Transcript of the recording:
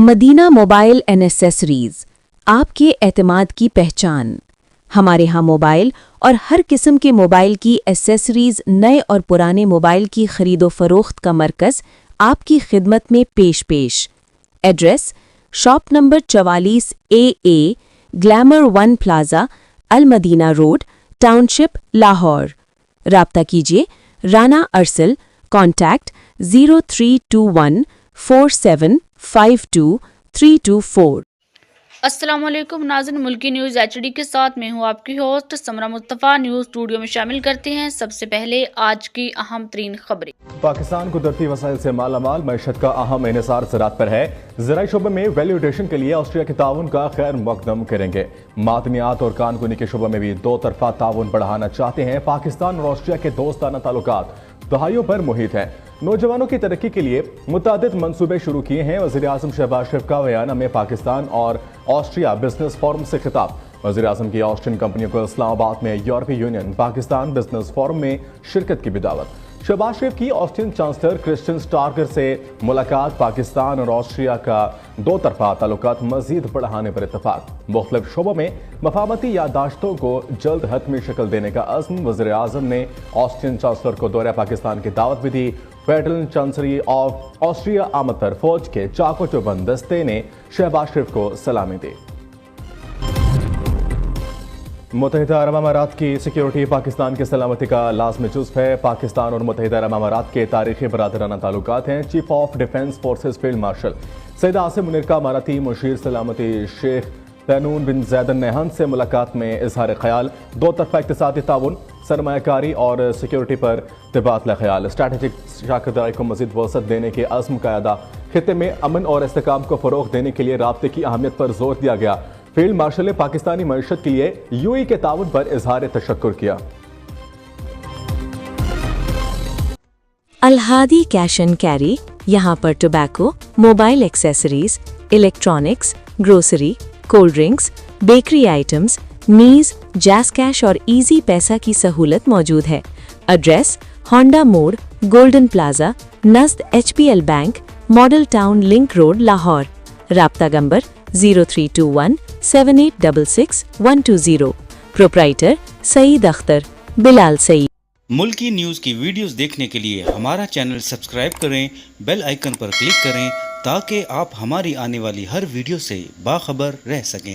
Medina mobile and accessories, आपके एतमाद की पहचान। हमारे यहाँ मोबाइल और हर किस्म के मोबाइल की एसेसरीज, नए और पुराने मोबाइल की खरीदो फरोख्त का मरकज़ आपकी खिदमत में पेश। Address: shop number 44AA, glamour one plaza, Al Madina road, township, Lahore. राब्ता कीजिए राना अरसल, कॉन्टैक्ट 0321 4752 324। अस्सलाम वालेकुम नाज़रीन, मुल्की न्यूज़ HD के साथ मैं हूँ आपकी होस्ट समरा मुस्तफ़ा। न्यूज़ स्टूडियो में शामिल करते हैं सबसे पहले आज की अहम तरीन खबरें। पाकिस्तान कुदरती वसाइल से मालामाल, मईशत का अहम इन्हिसार ज़राअत पर है। ज़राई शोबे में वैल्यू एडिशन के लिए ऑस्ट्रिया के ताउन का खैर मकदम करेंगे। मादनियात और कानूनी के शोबे में भी दो तरफा ताउन बढ़ाना चाहते हैं। पाकिस्तान और ऑस्ट्रिया के दोस्ताना ताल्लुकात दहाइयों पर मुहित है। नौजवानों की तरक्की के लिए मुतादिद मंसूबे शुरू किए हैं। वज़ीर आज़म शहबाज शरीफ का बयाना में पाकिस्तान और ऑस्ट्रिया बिजनेस फोरम से खिताब। वज़ीर आज़म की ऑस्ट्रियन कंपनियों को इस्लामाबाद में यूरोपीय यूनियन पाकिस्तान बिजनेस फोरम में शिरकत की भी दावत। शहबाज शरीफ की ऑस्ट्रियन चांसलर क्रिस्टियन स्टार्कर से मुलाकात। पाकिस्तान और ऑस्ट्रिया का दो तरफा ताल्लुकात मजीद बढ़ाने पर इत्तफाक। मुख्तलिफ शोबों में मफाहमती यादाश्तों को जल्द हतमी शक्ल देने का अज़्म। वज़ीर आज़म ने ऑस्ट्रियन चांसलर को दौरे पाकिस्तान की दावत भी दी। फेडरल चांसलरी ऑफ ऑस्ट्रिया आमतर फौज के चाको चौबंद दस्ते ने शहबाज शरीफ को सलामी दी। मुत्तहिदा अरब अमारात की सिक्योरिटी पाकिस्तान की सलामती का लाज़मी जुज़्व है। पाकिस्तान और मुत्तहिदा अरब अमारात के तारीखी बरादराना ताल्लुकात हैं। Chief of defence forces field marshal Syed Asim Munir का अमाराती मुशीर सलामती शेख तैनून बिन ज़ैद अल नहयान से मुलाकात में इजहार ख्याल। दो तरफा इक़्तिसादी ताउन, सरमायाकारी और सिक्योरिटी पर तबादला ख्याल। स्ट्रैटेजिक शराकतदारी को मज़ीद वसअत देने के अज़्म का अदा। खित्ते में अमन और इस्तेहकाम को फ़रोग़ देने के लिए राब्ते की अहमियत पर जोर दिया गया। फील्ड मार्शल ने पाकिस्तानी मईशत के लिए यूएई के ताउन पर इजहार तशक्कुर किया। अलहादी कैश एंड कैरी, यहाँ पर tobacco, mobile accessories, electronics, grocery, cold drinks, bakery items, मीज़, जैस कैश और इजी पैसा की सहूलत मौजूद है। एड्रेस: होंडा मोड़, गोल्डन प्लाजा, नज़द HPL bank, model town, link road, Lahore. राब्ता नंबर 0321 7866 120। प्रोप्राइटर सईद अख्तर, बिलाल सईद। मुल्की न्यूज़ की वीडियोस देखने के लिए हमारा चैनल सब्सक्राइब करें, बेल आइकन पर क्लिक करें ताकि आप हमारी आने वाली हर वीडियो से बाखबर रह सकें।